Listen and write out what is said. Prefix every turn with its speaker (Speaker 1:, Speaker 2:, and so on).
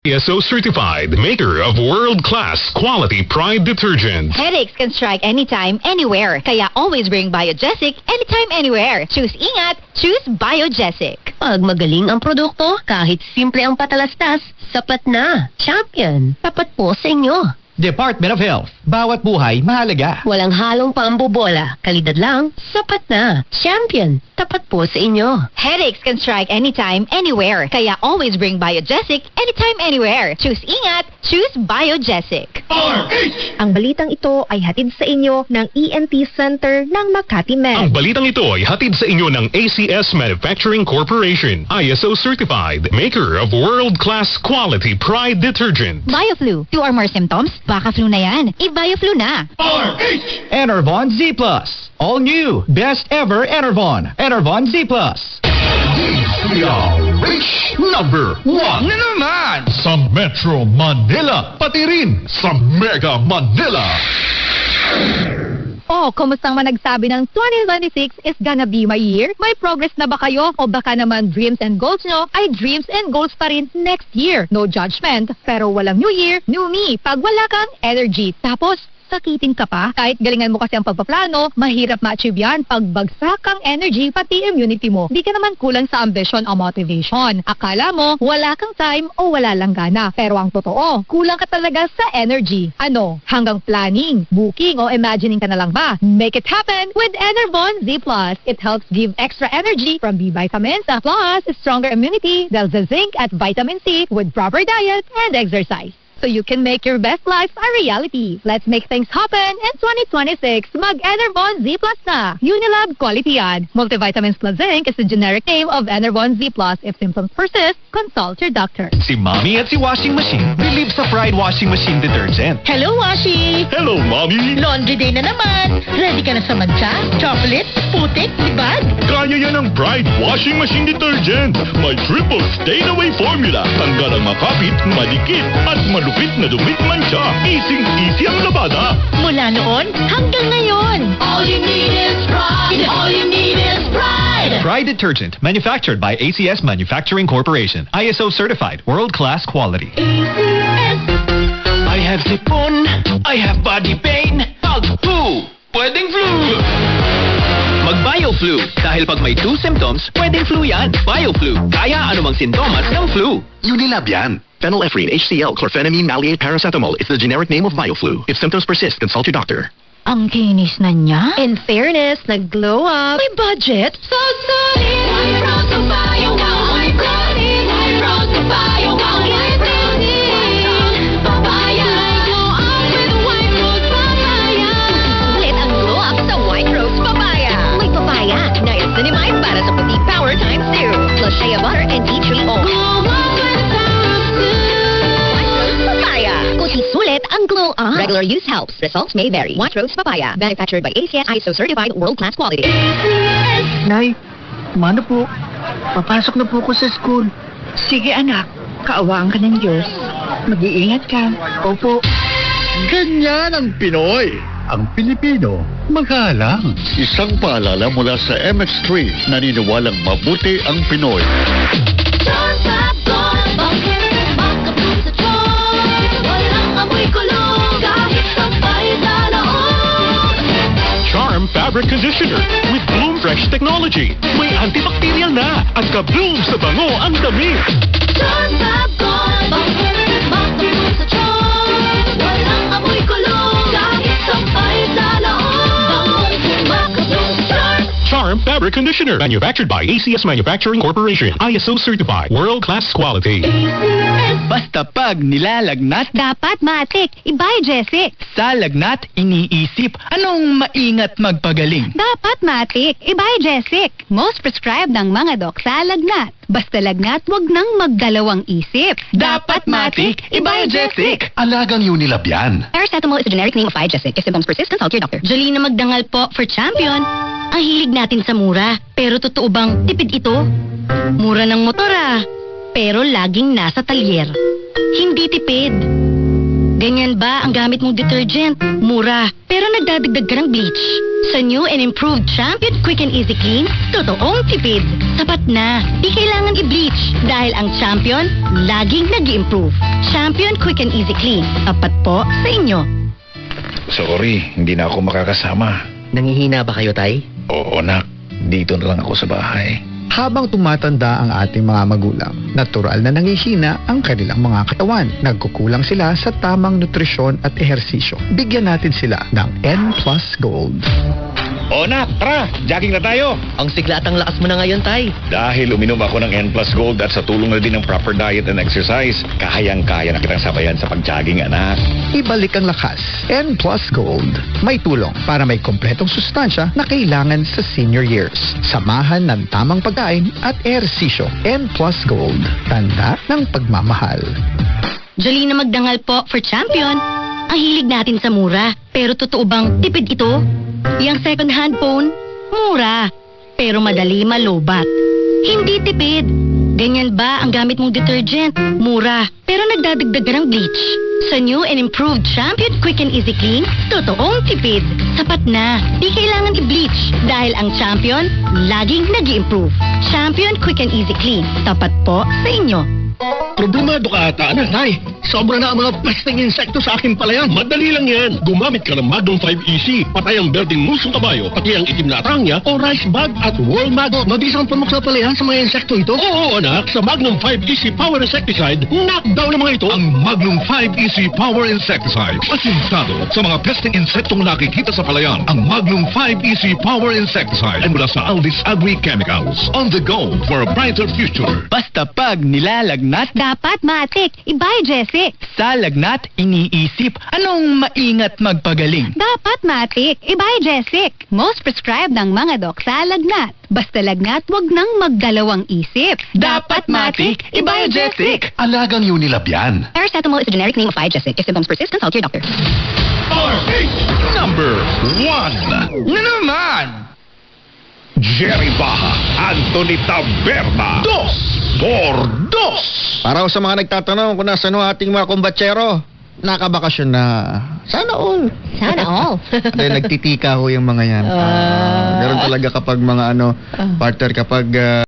Speaker 1: ISO certified, maker of world-class quality Pride detergent.
Speaker 2: Headaches can strike anytime, anywhere. Kaya always bring Biogesic anytime, anywhere. Choose ingat, choose Biogesic.
Speaker 3: Pag magaling ang produkto, kahit simple ang patalastas, sapat na. Champion, tapat po sa inyo.
Speaker 4: Department of Health. Bawat buhay mahalaga.
Speaker 3: Walang halong paambobola. Kalidad lang, sapat na. Champion, tapat po sa inyo.
Speaker 2: Headaches can strike anytime, anywhere. Kaya always bring Biogesic anytime, anywhere. Choose ingat, choose Biogesic.
Speaker 1: RH!
Speaker 5: Ang balitang ito ay hatid sa inyo ng ENT Center ng Makati Med.
Speaker 1: Ang balitang ito ay hatid sa inyo ng ACS Manufacturing Corporation. ISO certified, maker of world-class quality Pride detergent.
Speaker 2: BioFlu. 2 or more symptoms? Baka flu na yan. I-BioFlu na.
Speaker 1: RH!
Speaker 4: Enervon Z+. All new. Best ever Enervon. Enervon Z+.
Speaker 1: DZRH number 1
Speaker 4: Na naman!
Speaker 1: sa Metro Manila, pati rin sa Mega Manila.
Speaker 2: Oh, kumustang managsabi ng 2026 is gonna be my year? May progress na ba kayo? O baka naman dreams and goals nyo ay dreams and goals pa rin next year? No judgment, pero walang new year, new me. Pag wala kang energy, tapos sakitin ka pa. Kahit galingan mo kasi ang pagpaplano, mahirap ma-achieve yan pag bagsak ang energy pati immunity mo. Di ka naman kulang sa ambition o motivation. Akala mo, wala kang time o wala lang gana. Pero ang totoo, kulang ka talaga sa energy. Ano? Hanggang planning, booking o imagining ka na lang ba? Make it happen with Enervon Z+. It helps give extra energy from B vitamins plus stronger immunity dahil sa zinc at vitamin C with proper diet and exercise. So you can make your best life a reality. Let's make things happen in 2026. Mag-Enervon Z+ na. Unilab quality yan. Multivitamins plus zinc is the generic name of Enervon Z+. If symptoms persist, consult your doctor.
Speaker 4: Si Mommy at si Washing Machine believe sa Pride Washing Machine Detergent.
Speaker 3: Hello, Washi!
Speaker 1: Hello, Mommy!
Speaker 3: Laundry day na naman. Ready ka na sa mancha, chocolate, putik, libag?
Speaker 1: Kaya yan ang Pride Washing Machine Detergent. May triple stain-away formula. Tanggal ang makapit, madikit, at malupit na dumit mancha. Easy ang labada.
Speaker 3: Mula noon hanggang ngayon.
Speaker 2: All you need is pride. All you need is pride.
Speaker 4: Pride Detergent, manufactured by ACS Manufacturing Corporation. ISO certified, world-class quality. I have sipon, I have body pain. Pag flu, pwedeng flu. Mag-BioFlu. Dahil pag may 2 symptoms, pwedeng flu yan. BioFlu. Kaya anumang sintomas ng flu.
Speaker 6: Unilab yan. Phenylephrine, HCl, chlorphenamine, maleate, paracetamol is the generic name of BioFlu. If symptoms persist, consult your doctor.
Speaker 2: Ang kinis na niya.
Speaker 5: In fairness, nag-glow up.
Speaker 2: May budget.
Speaker 5: So solid. White rose of bio, white brownie. White rose of bio, white brownie. Papaya. Glow up with white rose papaya.
Speaker 2: Sulit ang glow up sa White Rose Papaya. May papaya na isinimayin para sa puti power times 2. Plus shea butter and tea tree oil.
Speaker 5: Glow up with the power of good.
Speaker 2: White Rose Papaya. Puti sulit ang glow up. Regular use helps. Results may vary. White Rose Papaya. Manufactured by ACS ISO certified world-class quality.
Speaker 7: Nay, mano po? Papasok na po ko sa school.
Speaker 8: Sige anak, kaawaan ka ng Diyos. Mag-iingat ka.
Speaker 7: Opo.
Speaker 9: Ganyan ang Pinoy. Ang Pilipino, magalang. Isang paalala mula sa MX3, naniniwalang mabuti ang Pinoy.
Speaker 5: Don't stop, don't bakit makapun sa Diyos. Walang amoy kulong kahit sabay dalaon.
Speaker 1: Charm Fabric Conditioner with Bloom Fresh Technology. May antibacterial na at ka-bloom sa bango ang damit.
Speaker 5: Don't stop, don't bakit makapun sa Diyos. Walang amoy kulong kahit sabay dalaon. Makapun sa
Speaker 1: Charm Fabric Conditioner. Manufactured by ACS Manufacturing Corporation. ISO certified. World-class quality.
Speaker 4: Basta pag nilalagnat,
Speaker 2: Dapat matik. I-Biogesic.
Speaker 4: sa lagnat, iniisip, anong maingat magpagaling?
Speaker 2: Dapat matik. I-Biogesic. Most prescribed ng mga dok sa lagnat. Basta lagnat, wag nang magdalawang isip.
Speaker 4: Dapat matik, i-Biogesic.
Speaker 6: Alagang Unilab yan.
Speaker 2: Paracetamol is the generic name of Biogesic. If symptoms persist, consult your doctor.
Speaker 3: Jolina Magdangal po for champion. Ang hilig natin sa mura. Pero totoo bang tipid ito? Mura ng motor pero laging nasa talyer. Hindi tipid. Ganyan ba ang gamit mong detergent? Mura, pero nagdadagdag ka ng bleach. Sa new and improved Champion Quick and Easy Clean, totoong tipid. Sapat na, di kailangan i-bleach dahil ang Champion laging nag-i-improve. Champion Quick and Easy Clean, tapat po sa inyo.
Speaker 1: Sorry, hindi na ako makakasama.
Speaker 7: Nangihina ba kayo, Tay?
Speaker 1: Oo, nak. Dito na lang ako sa bahay.
Speaker 10: Habang tumatanda ang ating mga magulang, natural na nangihina ang kanilang mga katawan. Nagkukulang sila sa tamang nutrisyon at ehersisyo. Bigyan natin sila ng N Plus Gold.
Speaker 1: O nak, tara, jogging na tayo.
Speaker 7: Ang sigla at ang lakas mo na ngayon, Tay.
Speaker 1: Dahil uminom ako ng N Plus Gold at sa tulong na din ng proper diet and exercise, kayang-kaya na kitang sabayan sa pag-jogging, anak.
Speaker 10: Ibalik ang lakas. N Plus Gold. May tulong para may kompletong sustansya na kailangan sa senior years. Samahan ng tamang pagkain at ehersisyo. N Plus Gold. Tanda ng pagmamahal.
Speaker 3: Jolina Magdangal po for Champion. Ang hilig natin sa mura, pero totoo bang tipid ito? Yang second hand phone, mura, pero madali malobat. Hindi tipid. Ganyan ba ang gamit mong detergent? Mura, pero nagdadagdag ka ng bleach. Sa new and improved Champion Quick and Easy Clean, totoong tipid. Sapat na, di kailangan i-bleach dahil ang Champion laging nag-i-improve. Champion Quick and Easy Clean, tapat po sa inyo.
Speaker 1: Problemado ka ata, anak. Nay, sobra na ang mga pesteng insekto sa aking palayan. Madali lang yan. Gumamit ka ng Magnum 5 Easy. Patay ang berdeng musong kabayo, pati ang itim na atrangya o rice bug at worm maggot. Mabisang pamuk sa palayan sa mga insekto ito? Oo, anak. Sa Magnum 5 Easy Power Insecticide, knockdown ng mga ito.
Speaker 11: Ang Magnum 5 Easy Power Insecticide. Asintado sa mga pesteng insektong nakikita sa palayan. Ang Magnum 5 Easy Power Insecticide ay mula sa Aldis Agri Chemicals. On the go for a brighter future.
Speaker 7: Basta pag nilalagnat,
Speaker 2: Dapat matik, ibay Jesse.
Speaker 7: sa lagnat, iniisip, anong maingat magpagaling?
Speaker 2: Dapat matik, ibay Jesse. Most prescribed ng mga dok sa lagnat. Basta lagnat, wag nang magdalawang isip.
Speaker 7: Dapat matik, ibay Jessic.
Speaker 11: Alagang Unilab yan.
Speaker 3: Paracetamol is a generic name of Jessic. If symptoms persist, consult your doctor.
Speaker 11: RH number 1.
Speaker 7: Na naman!
Speaker 11: Jerry Baha, Anthony Taberna. 2 por 2.
Speaker 10: Para sa mga nagtatanong kung nasa ang ating mga kumbatsero, nakabakasyon na. Sana all.
Speaker 3: Sana all.
Speaker 10: Dahil nagtitika ho yung mga yan. Meron talaga kapag mga partner, kapag